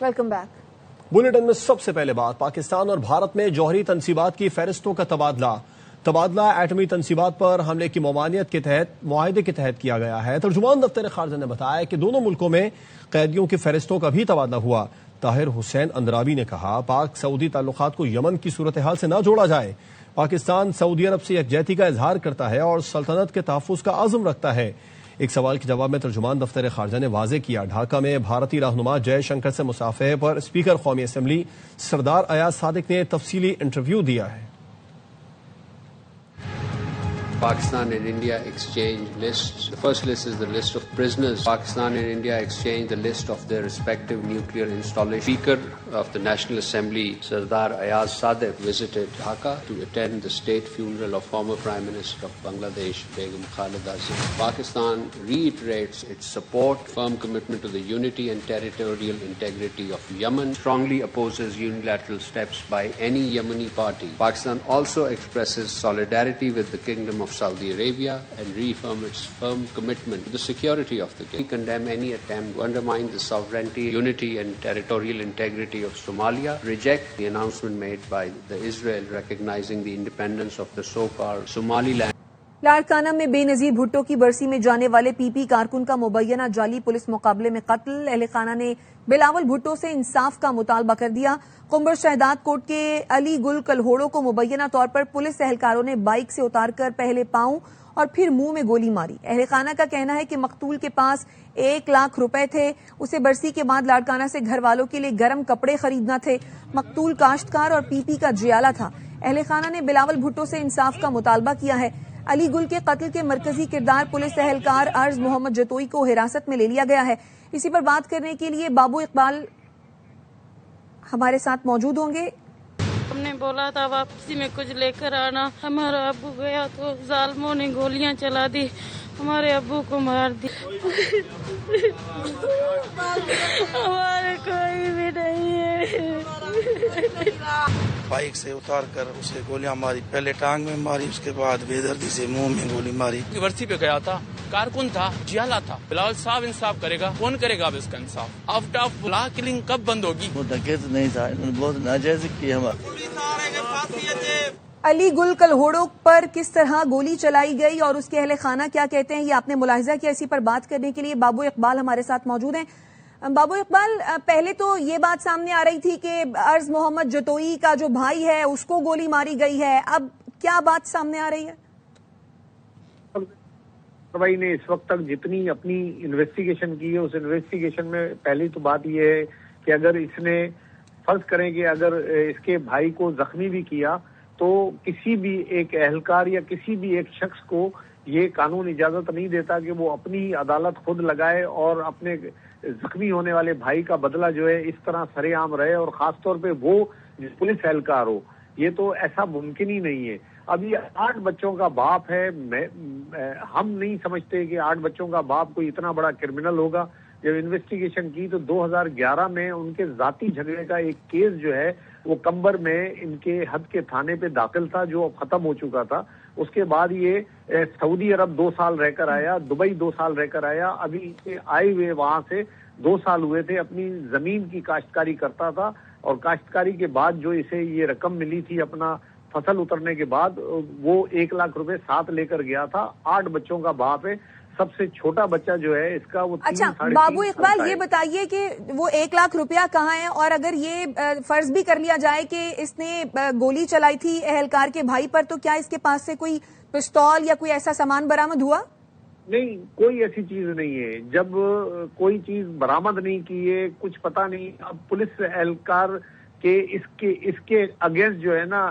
Welcome back. Bulletin میں سب سے پہلے بات پاکستان اور بھارت میں جوہری تنصیبات کی فہرستوں کا تبادلہ ایٹمی تنصیبات پر حملے کی ممانعت کے تحت معاہدے کے تحت کیا گیا ہے۔ ترجمان دفتر خارجہ نے بتایا کہ دونوں ملکوں میں قیدیوں کی فہرستوں کا بھی تبادلہ ہوا۔ طاہر حسین اندرابی نے کہا پاک سعودی تعلقات کو یمن کی صورتحال سے نہ جوڑا جائے۔ پاکستان سعودی عرب سے یکجہتی کا اظہار کرتا ہے اور سلطنت کے تحفظ کا عزم رکھتا ہے۔ ایک سوال کے جواب میں ترجمان دفتر خارجہ نے واضح کیا ڈھاکہ میں بھارتی رہنما جے شنکر سے مصافحے پر اسپیکر قومی اسمبلی سردار ایاز صادق نے تفصیلی انٹرویو دیا ہے۔ Pakistan and India exchange lists. The first list is the list of prisoners. Pakistan and India exchange the list of their respective nuclear installations. Speaker of the National Assembly, Sardar Ayaz Sadiq, visited Dhaka to attend the state funeral of former Prime Minister of Bangladesh, Begum Khalida Zia. Pakistan reiterates its support, firm commitment to the unity and territorial integrity of Yemen, strongly opposes unilateral steps by any Yemeni party. Pakistan also expresses solidarity with the Kingdom of Saudi Arabia and reaffirms its firm commitment to the security of the kingdom. We condemn any attempt to undermine the sovereignty, unity and territorial integrity of Somalia, reject the announcement made by the Israel recognizing the independence of the so-called Somaliland. Larkana میں بے نظیر بھٹو کی برسی میں جانے والے پی پی کارکن کا مبینہ جعلی پولیس مقابلے میں قتل۔ اہل خانہ نے بلاول بھٹو سے انصاف کا مطالبہ کر دیا۔ قنبر شہداد کوٹ کے علی گل کلہوڑوں کو مبینہ طور پر پولیس اہلکاروں نے بائک سے اتار کر پہلے پاؤں اور پھر منہ میں گولی ماری۔ اہل خانہ کا کہنا ہے کہ مقتول کے پاس 1 لاکھ روپے تھے، اسے برسی کے بعد لاڑکانہ سے گھر والوں کے لیے گرم کپڑے خریدنا تھے۔ مقتول کاشتکار اور پی پی کا جیالہ تھا۔ اہل خانہ نے بلاول بھٹو سے انصاف کا مطالبہ کیا ہے۔ علی گل کے قتل کے مرکزی کردار پولیس اہلکار ارز محمد جتوئی کو حراست میں لے لیا گیا ہے۔ اسی پر بات کرنے کے لیے بابو اقبال ہمارے ساتھ موجود ہوں گے۔ ہم نے بولا تھا واپسی میں کچھ لے کر آنا، ہمارا ابو گیا تو ظالموں نے گولیاں چلا دی، ہمارے ابو کو مار دی۔ ہمارے کوئی بھی نہیں ہے۔ بائک سے اتار کر اسے گولیاں ماری، پہلے ٹانگ میں ماری، اس کے بعد بے دردی سے منہ میں گولی ماری۔ برسی پہ گیا تھا، کارکن تھا، جیالہ تھا۔ بلاول صاحب انصاف کرے گا، کون کرے گا اب اس کا انصاف؟ آفٹر آف بلا کلنگ کب بند ہوگی؟ وہ ڈکیت نہیں تھا، انہوں نے بہت ناجائز کیا ہمارا۔ علی گل کلہوڑوں پر کس طرح گولی چلائی گئی اور اس کے اہل خانہ کیا کہتے ہیں یہ آپ نے ملاحظہ کیا۔ اسی پر بات کرنے کے لیے بابو اقبال ہمارے ساتھ موجود ہیں۔ بابو اقبال، پہلے تو یہ بات سامنے آ رہی تھی کہ ارز محمد جتوئی کا جو بھائی ہے اس کو گولی ماری گئی ہے، اب کیا بات سامنے آ رہی ہے؟ کارروائی نے اس وقت تک جتنی اپنی انویسٹیگیشن کی ہے اس انویسٹیگیشن میں پہلی تو بات یہ ہے کہ اگر اس نے فرض کریں کہ اگر اس کے بھائی کو زخمی بھی کیا تو کسی بھی ایک اہلکار یا کسی بھی ایک شخص کو یہ قانون اجازت نہیں دیتا کہ وہ اپنی عدالت خود لگائے اور اپنے زخمی ہونے والے بھائی کا بدلہ جو ہے اس طرح سرے عام رہے، اور خاص طور پہ وہ پولیس اہلکار ہو۔ یہ تو ایسا ممکن ہی نہیں ہے۔ اب یہ 8 بچوں کا باپ ہے، ہم نہیں سمجھتے کہ 8 بچوں کا باپ کوئی اتنا بڑا کرمنل ہوگا۔ جب انویسٹیگیشن کی تو 2011 میں ان کے ذاتی جھگڑے کا ایک کیس جو ہے وہ کمبر میں ان کے حد کے تھانے پہ داخل تھا جو اب ختم ہو چکا تھا۔ اس کے بعد یہ سعودی عرب 2 سال رہ کر آیا، دبئی 2 سال رہ کر آیا، ابھی آئے ہوئے وہاں سے 2 سال ہوئے تھے، اپنی زمین کی کاشتکاری کرتا تھا، اور کاشتکاری کے بعد جو اسے یہ رقم ملی تھی اپنا فصل اترنے کے بعد، وہ 1 لاکھ روپے ساتھ لے کر گیا تھا۔ 8 بچوں کا باپ ہے، سب سے چھوٹا بچہ جو ہے اس کا وہ 3 اچھا ساڑھے 3 بابو اقبال یہ بتائیے کہ وہ 1 لاکھ روپیہ کہاں ہے، اور اگر یہ فرض بھی کر لیا جائے کہ اس نے گولی چلائی تھی اہلکار کے بھائی پر، تو کیا اس کے پاس سے کوئی پستول یا کوئی ایسا سامان برآمد ہوا؟ نہیں، کوئی ایسی چیز نہیں ہے۔ جب کوئی چیز برآمد نہیں کی ہے، کچھ پتہ نہیں۔ اب پولیس اہلکار کے اس کے اگینسٹ جو ہے نا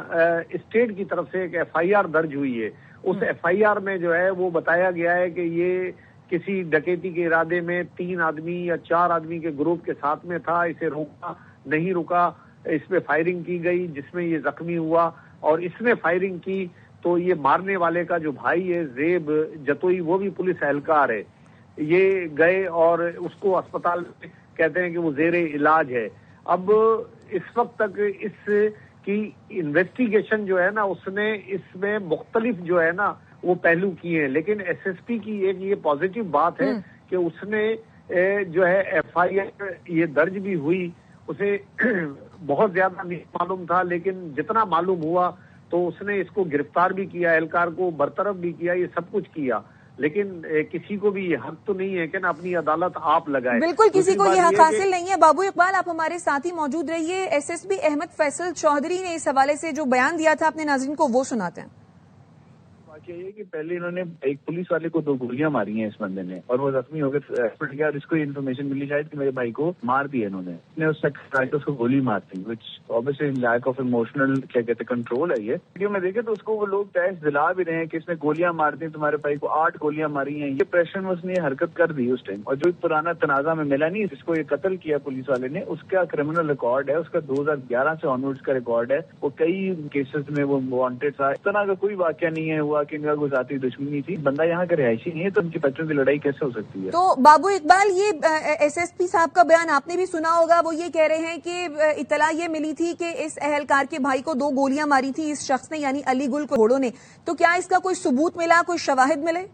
اسٹیٹ کی طرف سے ایک FIR درج ہوئی ہے۔ اس FIR میں جو ہے وہ بتایا گیا ہے کہ یہ کسی ڈکیتی کے ارادے میں 3 آدمی یا 4 آدمی کے گروپ کے ساتھ میں تھا، اسے روکا نہیں رکا، اس پہ فائرنگ کی گئی جس میں یہ زخمی ہوا، اور اس نے فائرنگ کی تو یہ مارنے والے کا جو بھائی ہے زیب جتوئی، وہ بھی پولیس اہلکار ہے، یہ گئے اور اس کو اسپتال میں کہتے ہیں کہ وہ زیر علاج ہے۔ اب اس وقت تک اس کی انویسٹیگیشن جو ہے نا اس نے اس میں مختلف جو ہے نا وہ پہلو کیے ہیں، لیکن SSP کی ایک یہ پازیٹیو بات ہے کہ اس نے جو ہے FIR یہ درج بھی ہوئی، اسے بہت زیادہ نہیں معلوم تھا، لیکن جتنا معلوم ہوا تو اس نے اس کو گرفتار بھی کیا، اہلکار کو برطرف بھی کیا، یہ سب کچھ کیا، لیکن کسی کو بھی یہ حق تو نہیں ہے کہ نا اپنی عدالت آپ لگائے. بالکل کسی کو یہ حق حاصل نہیں ہے. بابو اقبال، آپ ہمارے ساتھ ہی موجود رہیے. S S P Ahmed Faisal Chaudhry نے اس حوالے سے جو بیان دیا تھا اپنے ناظرین کو وہ سناتے ہیں. یہ کہ پہلے انہوں نے ایک پولیس والے کو 2 گولیاں ماری ہیں اس بندے نے، اور وہ زخمی ہو گئے ہاسپٹل گیا، اور اس کو انفارمیشن ملی شاید کہ میرے بھائی کو مار دیا انہوں نے اس اس کو گولی مار دی، وچ obviously لیک آف ایموشنل کیا کہتے کنٹرول ہے. یہ ویڈیو میں دیکھے تو اس کو وہ لوگ ٹیسٹ دلا بھی رہے ہیں کہ اس نے گولیاں مار دی، تمہارے بھائی کو 8 گولیاں ماری ہیں. یہ پریشر میں اس نے حرکت کر دی اس ٹائم، اور جو پرانا تنازع میں ملا نہیں جس کو یہ قتل کیا پولیس والے نے، اس کا کرمنل ریکارڈ ہے، اس کا 2011 سے آنورڈز کا ریکارڈ ہے، وہ کئی کیسز میں وہ وانٹیڈ تھا. اس طرح کا کوئی واقعہ نہیں ہے ہوا کہ ان کا کوئی ذاتی دشمنی تھی. بندہ یہاں کا رہائشی نہیں ہے تو ان کی بچوں کی لڑائی کیسے ہو سکتی ہے؟ تو بابو اقبال، یہ ایس ایس پی صاحب کا بیان آپ نے بھی سنا ہوگا. وہ یہ کہہ رہے ہیں کہ اطلاع یہ ملی تھی کہ اس اہلکار کے بھائی کو 2 گولیاں ماری تھی اس شخص نے، یعنی علی گل گھوڑوں نے. تو کیا اس کا کوئی ثبوت ملا، کوئی شواہد ملے؟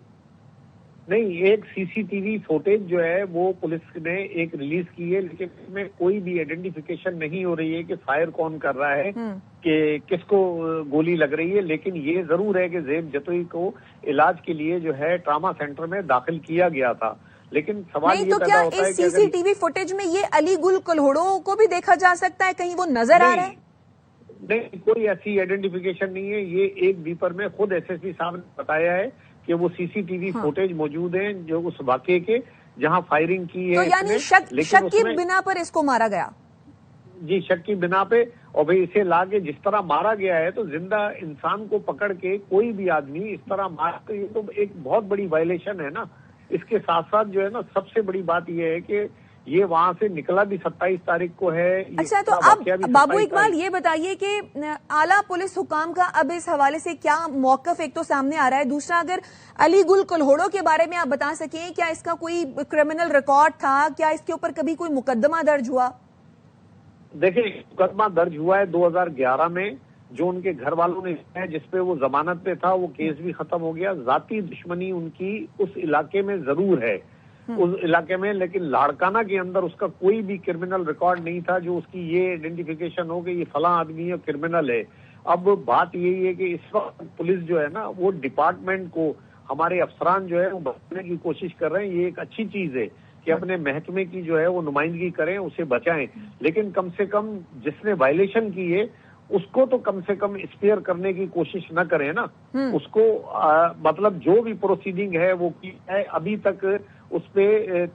نہیں، ایک سی سی ٹی وی فوٹیج جو ہے وہ پولیس نے ایک ریلیز کی ہے، لیکن اس میں کوئی بھی آئیڈینٹیفیکیشن نہیں ہو رہی ہے کہ فائر کون کر رہا ہے، کہ کس کو گولی لگ رہی ہے. لیکن یہ ضرور ہے کہ زیب جتوئی کو علاج کے لیے جو ہے ٹراما سینٹر میں داخل کیا گیا تھا. لیکن سوال یہ پیدا ہوتا ہے کہ سی سی ٹی وی فوٹیج میں یہ علی گل کلہوڑوں کو بھی دیکھا جا سکتا ہے؟ کہیں وہ نظر آ رہا ہے؟ نہیں، کوئی ایسی آئیڈینٹیفیکیشن نہیں ہے. یہ ایک بیپر میں خود ایس ایس پی صاحب نے بتایا ہے کہ وہ سی سی ٹی وی فوٹیج موجود ہیں جو اس واقعے کے جہاں فائرنگ کی ہے. تو یعنی شک کی بنا پر اس کو مارا گیا؟ جی، شک کی بنا پہ. اور بھئی اسے لا کے جس طرح مارا گیا ہے تو زندہ انسان کو پکڑ کے کوئی بھی آدمی اس طرح مار، یہ تو ایک بہت بڑی وائلیشن ہے نا. اس کے ساتھ ساتھ جو ہے نا سب سے بڑی بات یہ ہے کہ یہ وہاں سے نکلا بھی 27 تاریخ کو ہے. اچھا، تو اب بابو اقبال یہ بتائیے کہ اعلیٰ پولیس حکام کا اب اس حوالے سے کیا موقف ایک تو سامنے آ رہا ہے، دوسرا اگر علی گل کلہوڑوں کے بارے میں آپ بتا سکیں کیا اس کا کوئی کرمنل ریکارڈ تھا، کیا اس کے اوپر کبھی کوئی مقدمہ درج ہوا؟ دیکھیں، مقدمہ درج ہوا ہے 2011 میں جو ان کے گھر والوں نے ہے، جس پہ وہ ضمانت پہ تھا، وہ کیس بھی ختم ہو گیا. ذاتی دشمنی ان کی اس علاقے میں ضرور ہے، اس علاقے میں، لیکن لاڑکانہ کے اندر اس کا کوئی بھی کرمنل ریکارڈ نہیں تھا جو اس کی یہ آئیڈینٹیفیکیشن ہو کہ یہ فلاں آدمی ہے کرمنل ہے. اب بات یہی ہے کہ اس وقت پولیس جو ہے نا وہ ڈپارٹمنٹ کو، ہمارے افسران جو ہے وہ بچانے کی کوشش کر رہے ہیں. یہ ایک اچھی چیز ہے کہ اپنے محکمے کی جو ہے وہ نمائندگی کریں، اسے بچائیں، لیکن کم سے کم جس نے وائلیشن کی ہے اس کو تو کم سے کم اسپیئر کرنے کی کوشش نہ کریں نا. اس کو مطلب جو بھی پروسیڈنگ ہے وہ کی ہے. ابھی تک اس پہ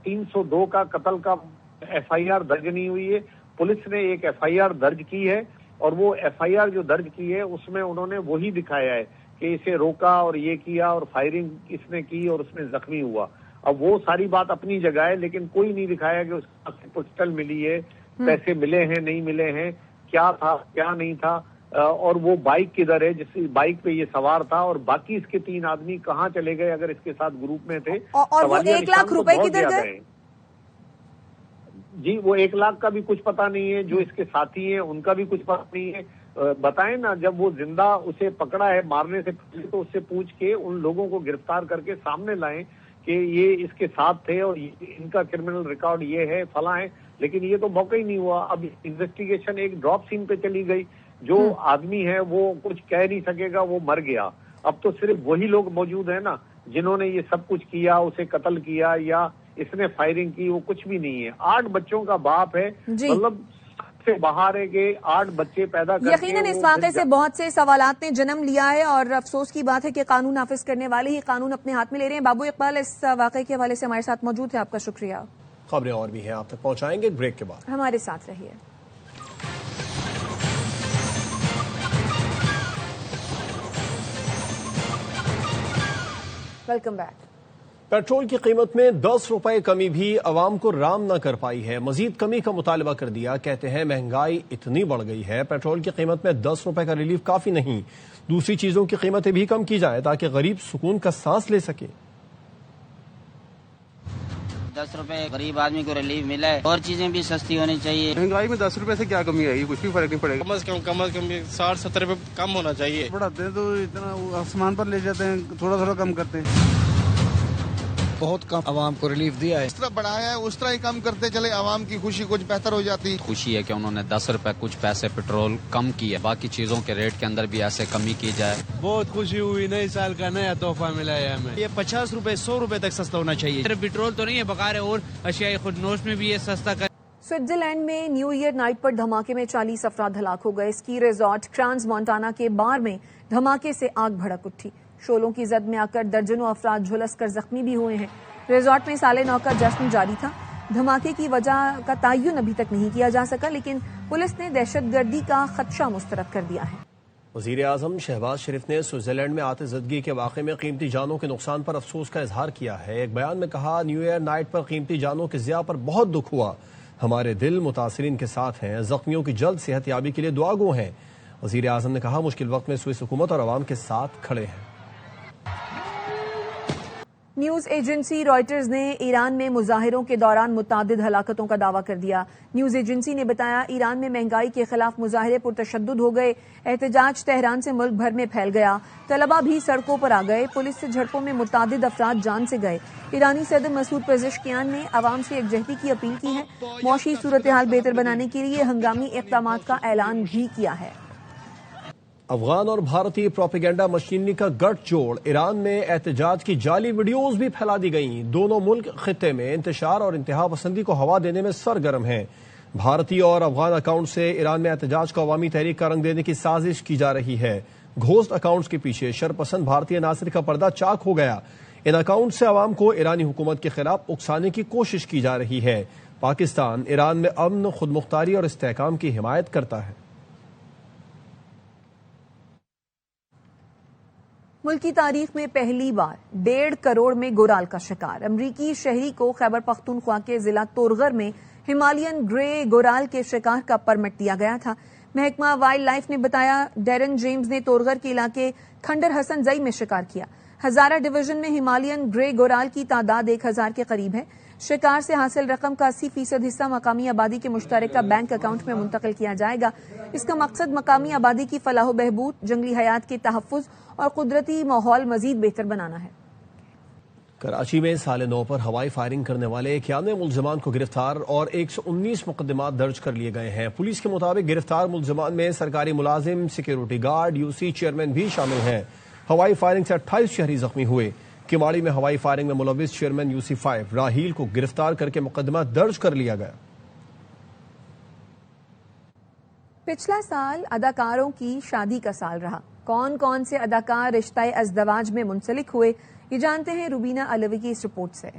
302 کا قتل کا ایف آئی آر درج نہیں ہوئی ہے. پولیس نے ایک ایف آئی آر درج کی ہے، اور وہ ایف آئی آر جو درج کی ہے اس میں انہوں نے وہی دکھایا ہے کہ اسے روکا اور یہ کیا اور فائرنگ اس نے کی اور اس میں زخمی ہوا. اب وہ ساری بات اپنی جگہ ہے، لیکن کوئی نہیں دکھایا کہ اس سے پسٹل ملی ہے، پیسے ملے ہیں نہیں ملے ہیں، کیا تھا کیا نہیں تھا، اور وہ بائک کدھر ہے جس بائک پہ یہ سوار تھا، اور باقی اس کے 3 آدمی کہاں چلے گئے اگر اس کے ساتھ گروپ میں تھے. اور وہ 1 لاکھ روپے کدھر گئے؟ جی، وہ 1 لاکھ کا بھی کچھ پتا نہیں ہے. جو اس کے ساتھی ہیں ان کا بھی کچھ پتا نہیں ہے. بتائیں نا، جب وہ زندہ اسے پکڑا ہے مارنے سے پہلے تو اس سے پوچھ کے ان لوگوں کو گرفتار کر کے سامنے لائیں کہ یہ اس کے ساتھ تھے اور ان کا کرمنل ریکارڈ یہ ہے فلاں ہے. لیکن یہ تو موقع ہی نہیں ہوا. اب انویسٹیگیشن ایک ڈراپ سین پہ چلی گئی. جو آدمی ہے وہ کچھ کہہ نہیں سکے گا، وہ مر گیا. اب تو صرف وہی لوگ موجود ہیں نا جنہوں نے یہ سب کچھ کیا، اسے قتل کیا یا اس نے فائرنگ کی. وہ کچھ بھی نہیں ہے. 8 بچوں کا باپ ہے، مطلب سے باہر ہے کہ 8 بچے پیدا کر کے یقیناً اس واقعے سے بہت سے سوالات نے جنم لیا ہے، اور افسوس کی بات ہے کہ قانون نافذ کرنے والے ہی قانون اپنے ہاتھ میں لے رہے ہیں. بابو اقبال اس واقعے کے حوالے سے ہمارے ساتھ موجود ہے، آپ کا شکریہ. خبریں اور بھی ہیں آپ تک پہنچائیں گے بریک کے بعد. ہمارے ساتھ رہیے. Welcome back. پیٹرول کی قیمت میں 10 روپے کمی بھی عوام کو رام نہ کر پائی ہے. مزید کمی کا مطالبہ کر دیا. کہتے ہیں مہنگائی اتنی بڑھ گئی ہے، پیٹرول کی قیمت میں 10 روپے کا ریلیف کافی نہیں، دوسری چیزوں کی قیمتیں بھی کم کی جائے تاکہ غریب سکون کا سانس لے سکے. 10 روپے غریب آدمی کو ریلیف ملا ہے، اور چیزیں بھی سستی ہونی چاہیے. مہنگائی میں 10 روپے سے کیا کمی آئی؟ کچھ بھی فرق نہیں پڑے گا. کم از کم 60-70 روپے کم ہونا چاہیے. بڑھاتے ہیں تو اتنا آسمان پر لے جاتے ہیں، تھوڑا تھوڑا کم کرتے ہیں. بہت کم عوام کو ریلیف دیا ہے. اس طرح بڑھایا ہے اس طرح ہی کم کرتے چلے, عوام کی خوشی کچھ بہتر ہو جاتی. خوشی ہے کہ انہوں نے 10 روپے کچھ پیسے پیٹرول کم کی ہے, باقی چیزوں کے ریٹ کے اندر بھی ایسے کمی کی جائے. بہت خوشی ہوئی, نئے سال کا نیا تحفہ ملا ہے ہمیں. یہ 50 روپے 100 روپے تک سستا ہونا چاہیے. صرف پیٹرول تو نہیں ہے, بقار اور اشیاء خود نوش میں بھی یہ سستا کر. سوئٹزرلینڈ میں نیو ایئر نائٹ پر دھماکے میں 40 افراد ہلاک ہو گئے. اسکی ریزارٹ کرانز مونٹانا کے بار میں دھماکے سے آگ بھڑک اٹھی. شعلوں کی زد میں آ کر درجنوں افراد جھلس کر زخمی بھی ہوئے ہیں. ریزارٹ میں سال نو کا جشن جاری تھا. دھماکے کی وجہ کا تعین ابھی تک نہیں کیا جا سکا, لیکن پولیس نے دہشت گردی کا خدشہ مسترد کر دیا ہے. وزیر اعظم شہباز شریف نے سوئٹزرلینڈ میں آتش زدگی کے واقعے میں قیمتی جانوں کے نقصان پر افسوس کا اظہار کیا ہے. ایک بیان میں کہا, نیو ایئر نائٹ پر قیمتی جانوں کے ضیاع پر بہت دکھ ہوا. ہمارے دل متاثرین کے ساتھ ہیں, زخمیوں کی جلد صحت یابی کے لیے دعا گو ہیں. وزیر اعظم نے کہا, مشکل وقت میں سوئس حکومت اور عوام کے ساتھ کھڑے ہیں. نیوز ایجنسی رائٹرز نے ایران میں مظاہروں کے دوران متعدد ہلاکتوں کا دعویٰ کر دیا. نیوز ایجنسی نے بتایا, ایران میں مہنگائی کے خلاف مظاہرے پرتشدد ہو گئے. احتجاج تہران سے ملک بھر میں پھیل گیا. طلبہ بھی سڑکوں پر آ گئے. پولیس سے جھڑپوں میں متعدد افراد جان سے گئے. ایرانی صدر مسعود پزشکیان نے عوام سے یکجہتی کی اپیل کی ہے. معاشی صورتحال بہتر بنانے کے لیے ہنگامی اقدامات کا اعلان بھی کیا ہے. افغان اور بھارتی پروپیگنڈا مشینری کا گٹھ جوڑ. ایران میں احتجاج کی جعلی ویڈیوز بھی پھیلا دی گئیں. دونوں ملک خطے میں انتشار اور انتہا پسندی کو ہوا دینے میں سرگرم ہیں. بھارتی اور افغان اکاؤنٹ سے ایران میں احتجاج کو عوامی تحریک کا رنگ دینے کی سازش کی جا رہی ہے. گھوسٹ اکاؤنٹس کے پیچھے شرپسند بھارتی عناصر کا پردہ چاک ہو گیا. ان اکاؤنٹ سے عوام کو ایرانی حکومت کے خلاف اکسانے کی کوشش کی جا رہی ہے. پاکستان ایران میں امن, خود مختاری اور استحکام کی حمایت کرتا ہے. ملکی تاریخ میں پہلی بار 1.5 کروڑ میں گورال کا شکار. امریکی شہری کو خیبر پختونخوا کے ضلع تورغر میں ہمالین گرے گورال کے شکار کا پرمٹ دیا گیا تھا. محکمہ وائلڈ لائف نے بتایا, ڈیرن جیمز نے تورغر کے علاقے کھنڈر حسن زئی میں شکار کیا. ہزارہ ڈویژن میں ہمالین گرے گورال کی تعداد 1000 کے قریب ہے. شکار سے حاصل رقم کا 80% حصہ مقامی آبادی کے مشترکہ بینک اکاؤنٹ میں منتقل کیا جائے گا. اس کا مقصد مقامی آبادی کی فلاح و بہبود, جنگلی حیات کے تحفظ اور قدرتی ماحول مزید بہتر بنانا ہے. کراچی میں سال نو پر ہوائی فائرنگ کرنے والے 91 ملزمان کو گرفتار اور 119 مقدمات درج کر لیے گئے ہیں. پولیس کے مطابق گرفتار ملزمان میں سرکاری ملازم, سیکیورٹی گارڈ, UC چیئرمین بھی شامل ہیں. ہوائی فائرنگ سے 28 شہری زخمی ہوئے. کماڑی میں ہوائی فائرنگ میں ملوث چیئرمین UC 5 راہیل کو گرفتار کر کے مقدمہ درج کر لیا گیا. پچھلا سال اداکاروں کی شادی کا سال رہا. کون کون سے اداکار رشتہ ازدواج میں منسلک ہوئے, یہ جانتے ہیں روبینہ علوی کی اس رپورٹ سے.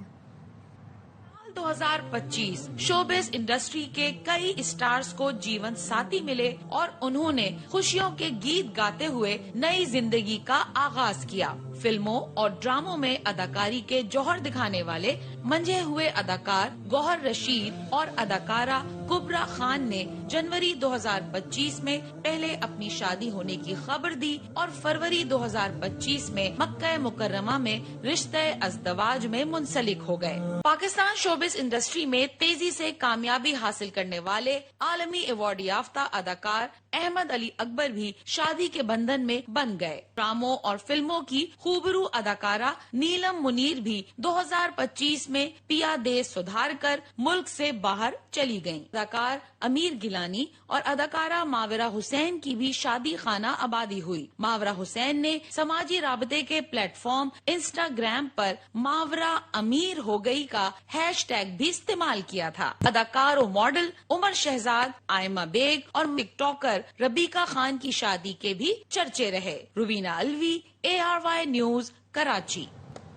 2025 شوبز انڈسٹری کے کئی اسٹارز کو جیون ساتھی ملے اور انہوں نے خوشیوں کے گیت گاتے ہوئے نئی زندگی کا آغاز کیا. فلموں اور ڈراموں میں اداکاری کے جوہر دکھانے والے منجھے ہوئے اداکار گوہر رشید اور اداکارہ کبرا خان نے جنوری 2025 میں پہلے اپنی شادی ہونے کی خبر دی اور فروری 2025 میں مکہ مکرمہ میں رشتہ ازدواج میں منسلک ہو گئے. پاکستان شوبز انڈسٹری میں تیزی سے کامیابی حاصل کرنے والے عالمی ایوارڈ یافتہ اداکار احمد علی اکبر بھی شادی کے بندھن میں بن گئے. ڈراموں اور فلموں کی خوبرو اداکارہ نیلم منیر بھی 2025 میں پیا دیش سدھار کر ملک سے باہر چلی گئیں. اداکار امیر گیلانی اور اداکارہ ماورا حسین کی بھی شادی خانہ آبادی ہوئی. ماورا حسین نے سماجی رابطے کے پلیٹ فارم انسٹاگرام پر ماورا امیر ہو گئی کا #, بھی استعمال کیا تھا. اداکار و ماڈل عمر شہزاد, آئمہ بیگ اور ٹک ٹاکر ربیکہ خان کی شادی کے بھی چرچے رہے. Rubina الوی, ARY news, Karachi.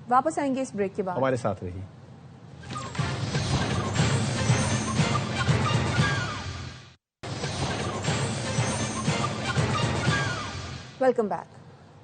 واپس آئیں گے اس بریک کے بعد. ہمارے ساتھ رہی. Welcome back.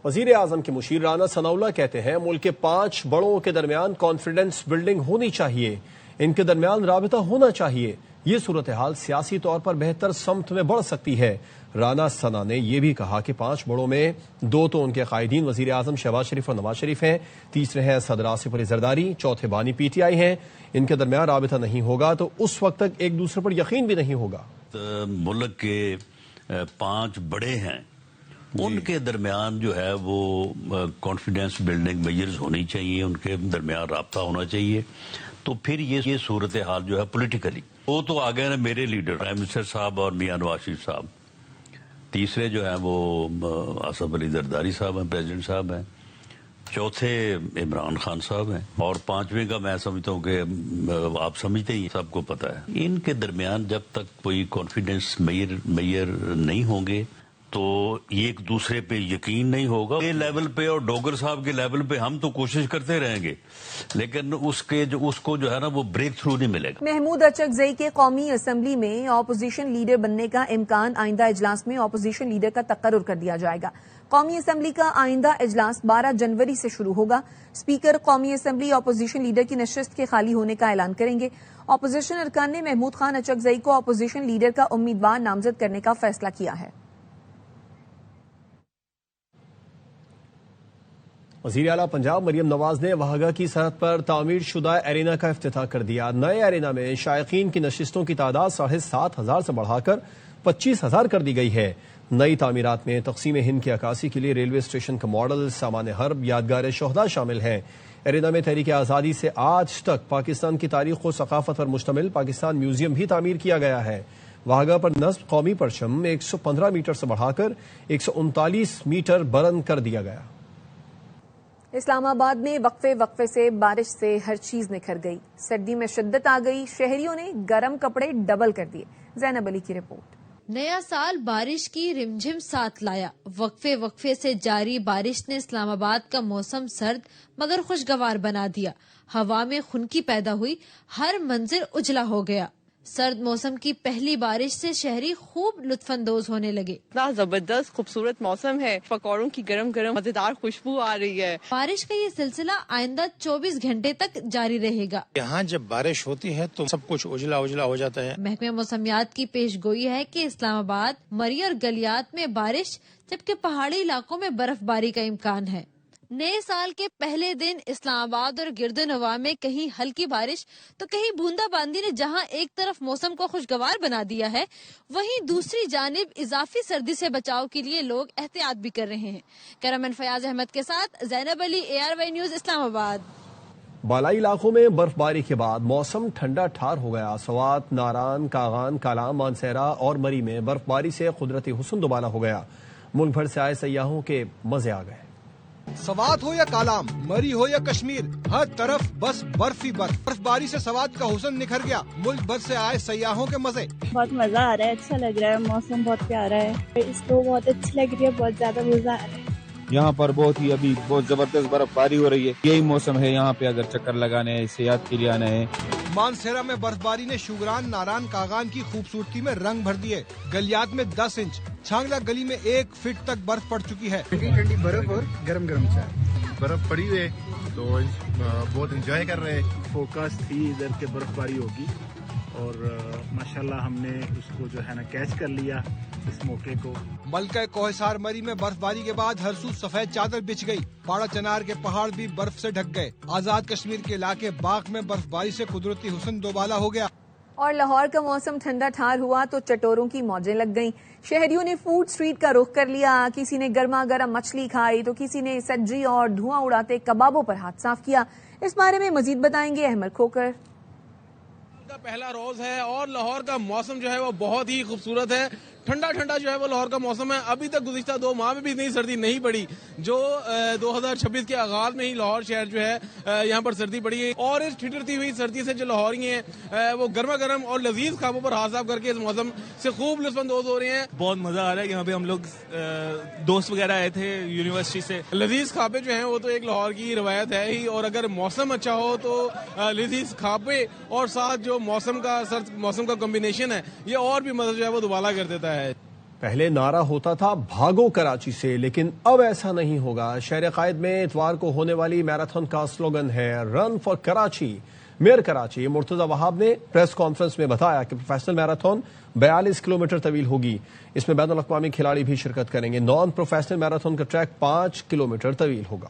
وزیر اعظم کے مشیر رانا ثناءاللہ کہتے ہیں, ملک کے 5 بڑوں کے درمیان کانفیڈنس بلڈنگ ہونی چاہیے, ان کے درمیان رابطہ ہونا چاہیے. یہ صورتحال سیاسی طور پر بہتر سمت میں بڑھ سکتی ہے. رانا ثنا نے یہ بھی کہا کہ 5 بڑوں میں 2 تو ان کے قائدین وزیر اعظم شہباز شریف اور نواز شریف ہیں, تیسرے ہیں صدر آصف علی زرداری, چوتھے بانی PTI ہیں. ان کے درمیان رابطہ نہیں ہوگا تو اس وقت تک ایک دوسرے پر یقین بھی نہیں ہوگا. ملک کے 5 بڑے ہیں ان کے درمیان جو ہے وہ کانفیڈنس بلڈنگ میجرز ہونی چاہیے، ان کے درمیان رابطہ ہونا چاہیے. تو پھر یہ صورتحال جو ہے پولیٹیکلی وہ تو آگے نا میرے لیڈر پرائم منسٹر صاحب اور میاں نواز شریف صاحب، تیسرے جو ہیں وہ آصف علی زرداری صاحب ہیں، پریزیڈنٹ صاحب ہیں، چوتھے عمران خان صاحب ہیں، اور پانچویں کا میں سمجھتا ہوں کہ آپ سمجھتے ہی سب کو پتا ہے. ان کے درمیان جب تک کوئی کانفیڈنس میئر نہیں ہوں گے تو یہ ایک دوسرے پہ یقین نہیں ہوگا. یہ لیول پہ اور ڈوگر صاحب کے لیول پہ ہم تو کوشش کرتے رہیں گے، لیکن اس کو جو ہے نا وہ بریک تھرو نہیں ملے گا. محمود اچکزئی کے قومی اسمبلی میں اپوزیشن لیڈر بننے کا امکان، آئندہ اجلاس میں اپوزیشن لیڈر کا تقرر کر دیا جائے گا. قومی اسمبلی کا آئندہ اجلاس 12 جنوری سے شروع ہوگا. اسپیکر قومی اسمبلی اپوزیشن لیڈر کی نشست کے خالی ہونے کا اعلان کریں گے. اپوزیشن ارکان نے محمود خان اچکزئی کو اپوزیشن لیڈر کا امیدوار نامزد کرنے کا فیصلہ کیا ہے. وزیر اعلیٰ پنجاب مریم نواز نے وہاگا کی سرحد پر تعمیر شدہ ایرینا کا افتتاح کر دیا. نئے ایرینا میں شائقین کی نشستوں کی تعداد 7,500 سے بڑھا کر 25,000 کر دی گئی ہے. نئی تعمیرات میں تقسیم ہند کی عکاسی کے لیے ریلوے اسٹیشن کا ماڈل، سامان حرب، یادگار شہداء شامل ہیں. ایرینا میں تحریک آزادی سے آج تک پاکستان کی تاریخ و ثقافت پر مشتمل پاکستان میوزیم بھی تعمیر کیا گیا ہے. وہاگا پر نصب قومی پرچم 115 میٹر سے بڑھا کر 139 میٹر بلند کر دیا گیا. اسلام آباد میں وقفے سے بارش سے ہر چیز نکھر گئی. سردی میں شدت آ گئی، شہریوں نے گرم کپڑے ڈبل کر دیے. زینب علی کی رپورٹ. نیا سال بارش کی رمجھم ساتھ لایا. وقفے سے جاری بارش نے اسلام آباد کا موسم سرد مگر خوشگوار بنا دیا. ہوا میں خنکی پیدا ہوئی، ہر منظر اجلا ہو گیا. سرد موسم کی پہلی بارش سے شہری خوب لطف اندوز ہونے لگے. اتنا زبردست خوبصورت موسم ہے، پکوڑوں کی گرم گرم مزیدار خوشبو آ رہی ہے. بارش کا یہ سلسلہ آئندہ 24 گھنٹے تک جاری رہے گا. یہاں جب بارش ہوتی ہے تو سب کچھ اجلا ہو جاتا ہے. محکمہ موسمیات کی پیش گوئی ہے کہ اسلام آباد، مری اور گلیات میں بارش، جبکہ پہاڑی علاقوں میں برف باری کا امکان ہے. نئے سال کے پہلے دن اسلام آباد اور گرد نواح میں کہیں ہلکی بارش تو کہیں بوندا باندی نے جہاں ایک طرف موسم کو خوشگوار بنا دیا ہے، وہیں دوسری جانب اضافی سردی سے بچاؤ کے لیے لوگ احتیاط بھی کر رہے ہیں. کیمرمین فیاض احمد کے ساتھ زینب علی، ARY نیوز، اسلام آباد. بالائی علاقوں میں برف باری کے بعد موسم ٹھنڈا ٹھار ہو گیا. سوات، ناران، کاغان، کالام، مانسہرہ اور مری میں برف باری سے قدرتی حسن دوبالا ہو گیا. ملک بھر سے آئے سیاحوں کے مزے آ گئے. سوات ہو یا کالام، مری ہو یا کشمیر، ہر طرف بس برف ہی برف. برف باری سے سوات کا حسن نکھر گیا. ملک بھر سے آئے سیاحوں کے مزے. بہت مزہ آ رہا ہے، اچھا لگ رہا ہے، موسم بہت پیارا ہے، اس کو بہت اچھی لگ رہی ہے، بہت زیادہ مزہ آ رہا ہے. یہاں پر ابھی بہت زبردست برف باری ہو رہی ہے. یہی موسم ہے یہاں پہ اگر چکر لگانے ہیں، سیاحت کے لیے آنا ہے. مانسہرہ میں برف باری نے شوگران، ناران، کاغان کی خوبصورتی میں رنگ بھر دیے. گلیات میں 10 انچ، چھانگلا گلی میں 1 فٹ تک برف پڑ چکی ہے. ٹھنڈی برف اور گرم چائے، برف پڑی ہوئی تو بہت انجوائے کر رہے. فوکس تھی ادھر کے برف باری ہوگی اور ماشاءاللہ ہم نے اس کو جو ہے نا کیچ کر لیا اس موقع کو. ملکہ کوہسار مری میں برف باری کے بعد ہر سو سفید چادر بچھ گئی. پاڑا چنار کے پہاڑ بھی برف سے ڈھک گئے. آزاد کشمیر کے علاقے باغ میں برف باری سے قدرتی حسن دوبالا ہو گیا. اور لاہور کا موسم ٹھنڈا ٹھار ہوا تو چٹوروں کی موجیں لگ گئیں. شہریوں نے فوڈ اسٹریٹ کا رخ کر لیا. کسی نے گرما گرم مچھلی کھائی تو کسی نے سجی اور دھواں اڑاتے کبابوں پر ہاتھ صاف کیا. اس بارے میں مزید بتائیں گے احمد کھوکر. پہلا روز ہے اور لاہور کا موسم جو ہے وہ بہت ہی خوبصورت ہے. ٹھنڈا جو ہے وہ لاہور کا موسم ہے. ابھی تک گزشتہ 2 ماہ میں بھی اتنی سردی نہیں پڑی جو 2026 کے آغاز میں ہی لاہور شہر جو ہے یہاں پر سردی پڑی ہے. اور اس ٹھٹرتی ہوئی سردی سے جو لاہوری ہیں وہ گرما گرم اور لذیذ کھابوں پر ہاتھ صاف کر کے اس موسم سے خوب لطف اندوز ہو رہے ہیں. بہت مزہ آ رہا ہے. یہاں پہ ہم لوگ دوست وغیرہ آئے تھے یونیورسٹی سے. لذیذ کھابے جو ہیں وہ تو ایک لاہور کی روایت ہے ہی، اور اگر موسم اچھا ہو تو لذیذ کھابے اور ساتھ جو موسم کا کمبینیشن ہے یہ اور بھی مزہ جو ہے وہ دوبالا کر دیتا ہے. پہلے نعرہ ہوتا تھا بھاگو کراچی سے، لیکن اب ایسا نہیں ہوگا. شہر قائد میں اتوار کو ہونے والی میراتھن کا سلوگن ہے run for Karachi. Mayor Karachi Murtaza Wahab نے پریس کانفرنس میں بتایا کہ پروفیشنل میراتھن 42 کلومیٹر طویل ہوگی. اس میں بین الاقوامی کھلاڑی بھی شرکت کریں گے. نان پروفیشنل میراتھن کا ٹریک 5 کلومیٹر طویل ہوگا.